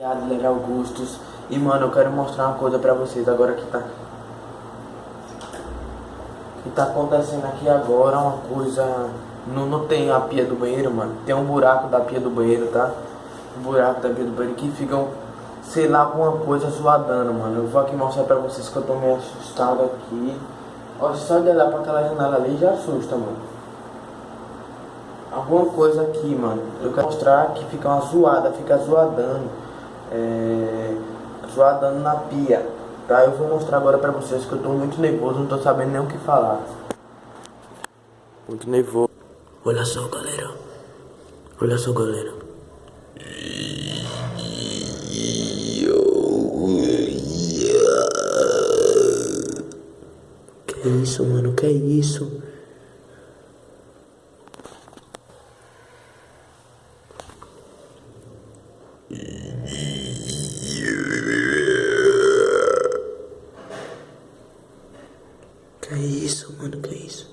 Adler Augustus. E mano, eu quero mostrar uma coisa pra vocês agora que tá acontecendo aqui agora, uma coisa. Não tem a pia do banheiro, mano. Tem um buraco da pia do banheiro, tá? Um buraco da pia do banheiro que ficam, sei lá, alguma coisa zoadando, mano. Eu vou aqui mostrar pra vocês que eu tô meio assustado aqui. Ó, só de olhar pra aquela janela ali já assusta, mano. Alguma coisa aqui, mano. Eu quero mostrar que fica uma zoada, fica zoadando. Zoadando na pia. Tá? Eu vou mostrar agora pra vocês que eu tô muito nervoso, não tô sabendo nem o que falar. Muito nervoso. Olha só, galera. Olha só, galera. Que isso, mano? Que isso? Que isso, mano? Que isso?